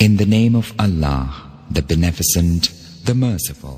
In the name of Allah, the Beneficent, the Merciful.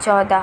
14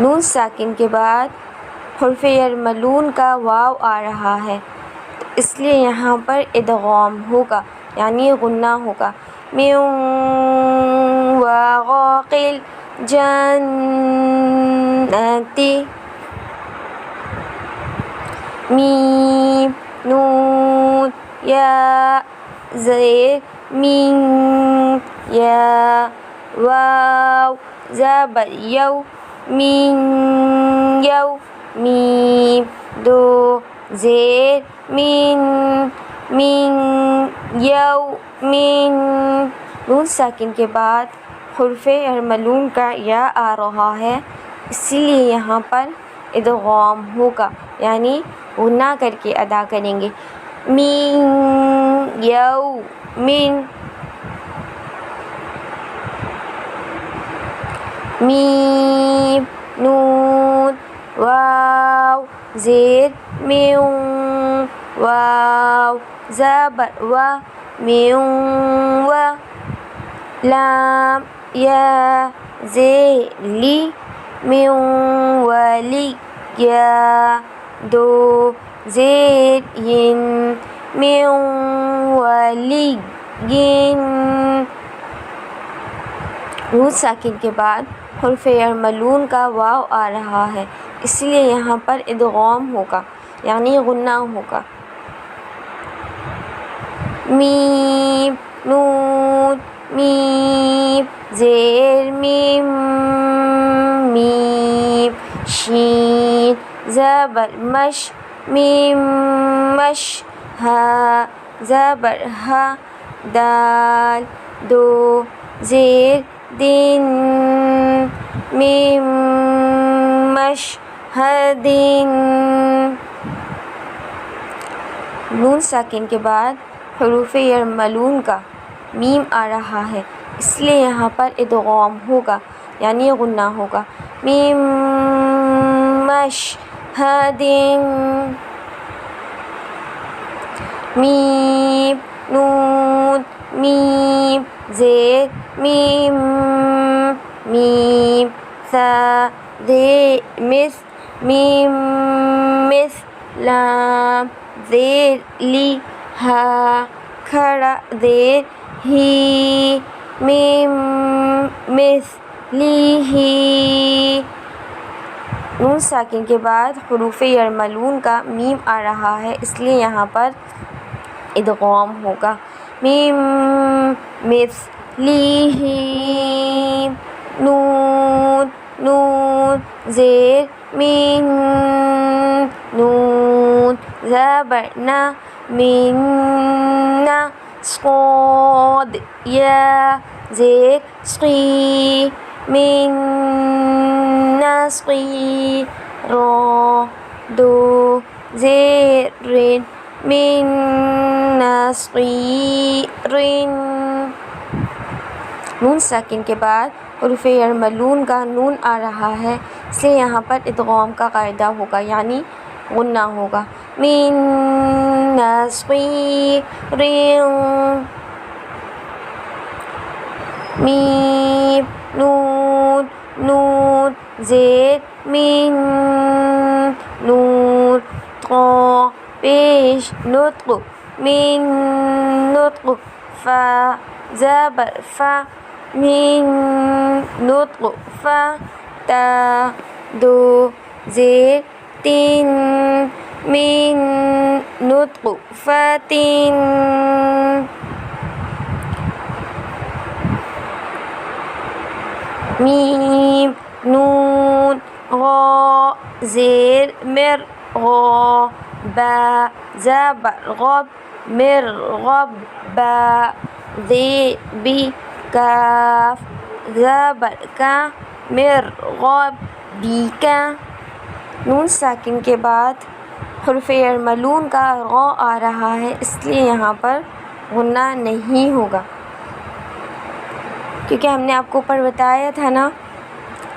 نون ساکن کے بعد حرف یرملون کا واو آ رہا ہے، اس لیے یہاں پر ادغام ہوگا یعنی غنہ ہوگا۔ من وراق الجنات، میم نون یا زیر من یا واو زبر یو من یو میم دو زیر من یو من، نون ساکن کے بعد حرف یرملون کا یا آ رہا ہے، اسی لیے یہاں پر ادغام ہوگا یعنی غنہ کر کے ادا کریں گے۔ من یو من، میم نون واو زیر من واو زبر و من و لام یا زیر لی من ولی یا دو زیر ین من ولی ین، نون ساکن کے بعد حرف یرملون کا واو آ رہا ہے، اس لیے یہاں پر ادغام ہوگا یعنی غنہ ہوگا۔ میم نون میم زیر میم میم شین زبر مش میم مش ہا زبر ہا دال دو زیر دین میم مشہدین، نون ساکن کے بعد حروف یرملون کا میم آ رہا ہے، اس لیے یہاں پر ادغام ہوگا یعنی غنہ ہوگا۔ میم مشہدین، میم نون میم زیر میم میم ثا زیر مس میم مس لام زیر لی ہا کھڑا زیر ہی میم مس لی ہی، نون ساکن کے بعد حروف یرملون کا میم آ رہا ہے، اس لیے یہاں پر ادغام ہوگا۔ میم مثلیہ، نون نون زیر من نون زبر نا من نا صاد یا زیر صی من نصی را دو زیر رن من نصیر، نون ساکن کے بعد حروف یرملون کا نون آ رہا ہے، اس لیے یہاں پر ادغام کا قاعدہ ہوگا یعنی غنہ ہوگا۔ من نصیر، میم نون نون زیر من نون طا پیش نطق من نطق فا زبر فا من نطق فا تا دو زیر تین من نطق فاتن، میم نون غا زیر مر غا با زبر غب مرغب با زیر بی کاف زبر کا مرغب بی کا، نون ساکن کے بعد حرف یرملون کا غا آ رہا ہے، اس لیے یہاں پر غنہ نہیں ہوگا، کیونکہ ہم نے آپ کو اوپر بتایا تھا نا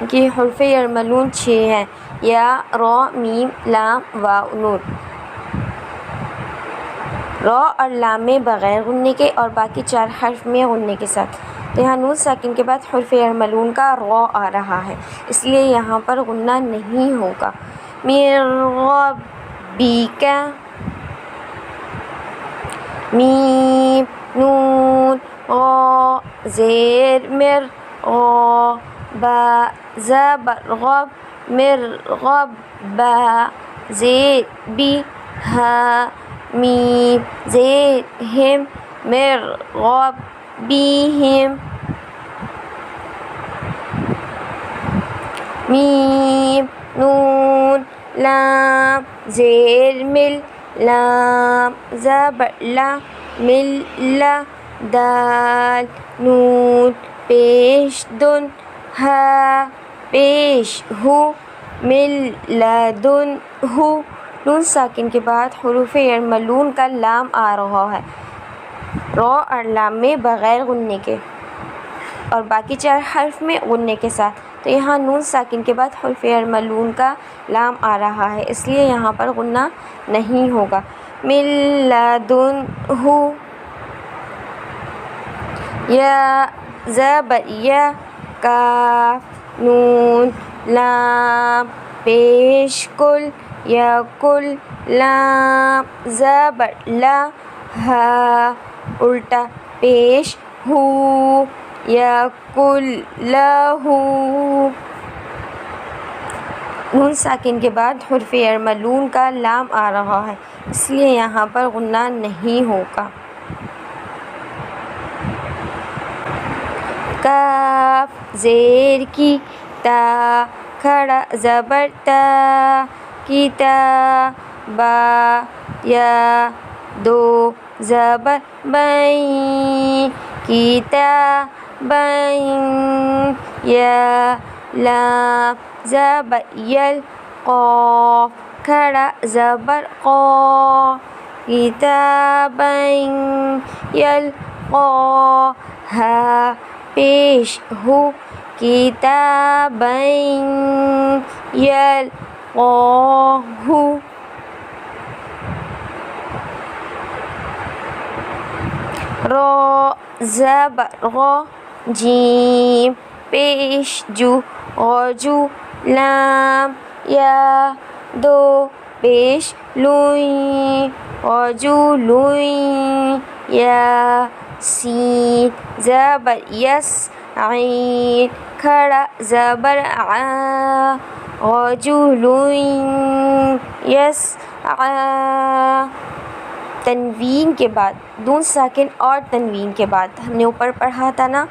کہ حرف یرملون 6 ہیں، یا را میم لام واو نون۔ را اور لام میں بغیر غنے کے اور باقی 4 حرف میں غنے کے ساتھ۔ تو یہاں نون ساکن کے بعد حرف یرملون کا را آ رہا ہے، اس لیے یہاں پر غنہ نہیں ہوگا۔ من ربک، میم نون غا زیر مر غا با زبر غب مر غب با زیر بی ہا میم زیر ہم مر غب بیہم میم نون لام زیر مل لام زبر لا مل لا دال نون پیش دن ہا پیش ہو مل لدن ہو۔ نون ساکن کے بعد حروف یرملون کا لام آ رہا ہے را اور لام میں بغیر غنے کے اور باقی 4 حرف میں غنے کے ساتھ۔ تو یہاں نون ساکن کے بعد حرف یرملون کا لام آ رہا ہے، اس لیے یہاں پر غنہ نہیں ہوگا۔ من لدنہ، یا زبر یا کاف نون لام پیش کل یا کل لام زبر لا ہا الٹا پیش ہو یا کل لہو۔ نون ساکن کے بعد حرف یرملون کا لام آ رہا ہے، اس لیے یہاں پر غنہ نہیں ہوگا۔ کاف زیر کی تا کھڑا زبر تا کتا با یا دو زبر بین کتا بین یا لام زبر یل قاف کھڑا زبر قا کتابین یلقا ہا پیش ہو کتابین یلقاہ۔ را زبر غا جیم پیش جو غاجو لام یا دو پیش لوئی غاجو لوئی یا سین زبر یس عین کھڑا زبر عا غاجو لوئی یس عا۔ تنوین کے بعد نون ساکن اور تنوین کے بعد ہم نے اوپر پڑھا تھا نا،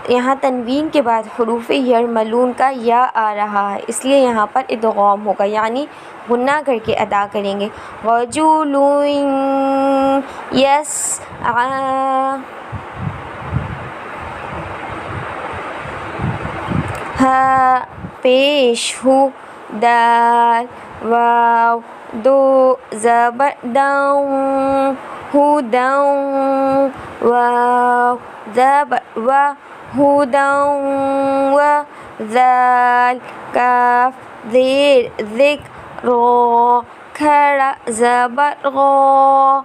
یہاں تنوین کے بعد حروف یرملون کا یا آ رہا ہے، اس لیے یہاں پر ادغام ہوگا، یعنی غنہ کر کے ادا کریں گے۔ غجلٌ یسعیٰ، ہا پیش ہو دال واو دو زبر داؤں ہداؤں واو زبر و ہداؤں و ذال کاف زیر ذکر را کھڑا زبر غا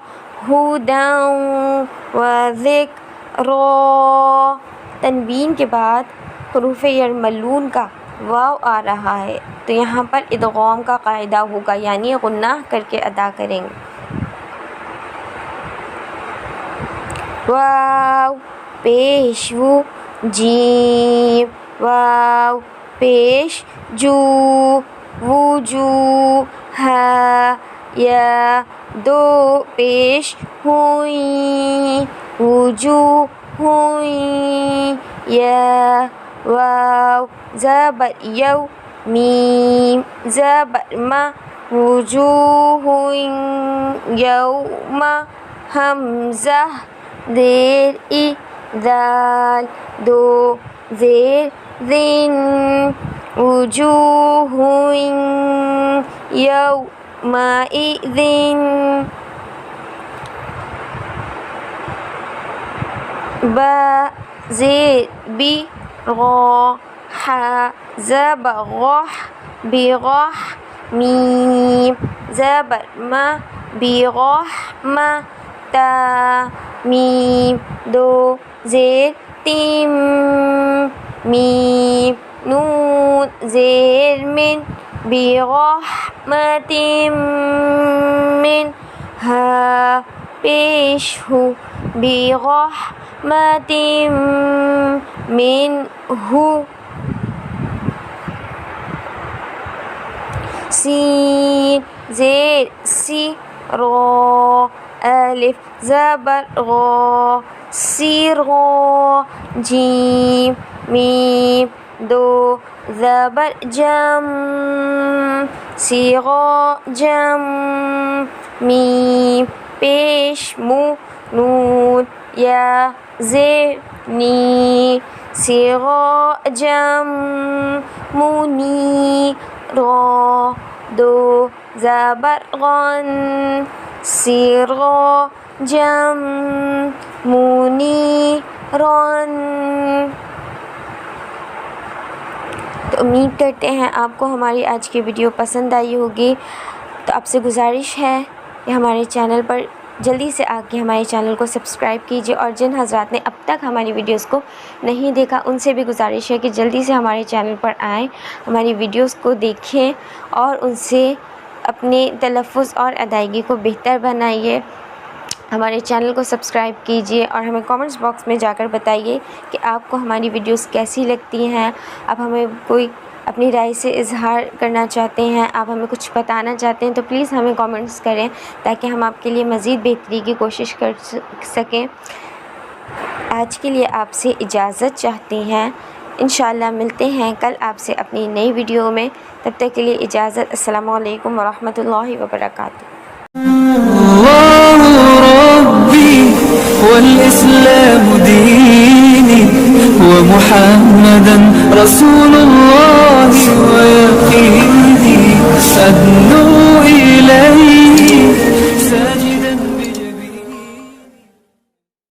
ہداؤں و ذکرا۔ تنوین کے بعد حروف یرملون کا واو آ رہا ہے، تو یہاں پر ادغام کا قاعدہ ہوگا، یعنی غنہ کر کے ادا کریں گے۔ واو پیش و جیم واو پیش جو وجو ہا یا دو پیش ہوئی وجو ہوئی یا واو زبر یو میم زبر ما وجوہ یوم حمزہ زیر ای ذال دو زیر ذن وجوہ یومئذ با زیر بی غا حا زبر غح بغح میم زبر ما بغح ما تا میم دو زیر میم نون زیر من برحمت من ہا پیش ہو برحمت من ہو سین زیر سی را الف زبر غا سیرغا جیم میم دو زبر جم سیغا جم میم پیش مو نون یا زیر نی سیغا جم مونی را دو زبر غن سیرغا جم مونی رن. تو امید کرتے ہیں آپ کو ہماری آج کی ویڈیو پسند آئی ہوگی. تو آپ سے گزارش ہے کہ ہمارے چینل پر جلدی سے آ کے ہمارے چینل کو سبسکرائب کیجیے، اور جن حضرات نے اب تک ہماری ویڈیوز کو نہیں دیکھا ان سے بھی گزارش ہے کہ جلدی سے ہمارے چینل پر آئیں، ہماری ویڈیوز کو دیکھیں اور ان سے اپنے تلفظ اور ادائیگی کو بہتر بنائیے. ہمارے چینل کو سبسکرائب کیجیے اور ہمیں کامنٹس باکس میں جا کر بتائیے کہ آپ کو ہماری ویڈیوز کیسی لگتی ہیں. آپ ہمیں کوئی اپنی رائے سے اظہار کرنا چاہتے ہیں، آپ ہمیں کچھ بتانا چاہتے ہیں تو پلیز ہمیں کامنٹس کریں تاکہ ہم آپ کے لیے مزید بہتری کی کوشش کر سکیں. آج کے لیے آپ سے اجازت چاہتے ہیں. انشاءاللہ ملتے ہیں کل آپ سے اپنی نئی ویڈیو میں. تب تک کے لیے اجازت. السلام علیکم ورحمۃ اللہ وبرکاتہ. والإسلام ديني ومحمدا رسول الله ويقيني أدنو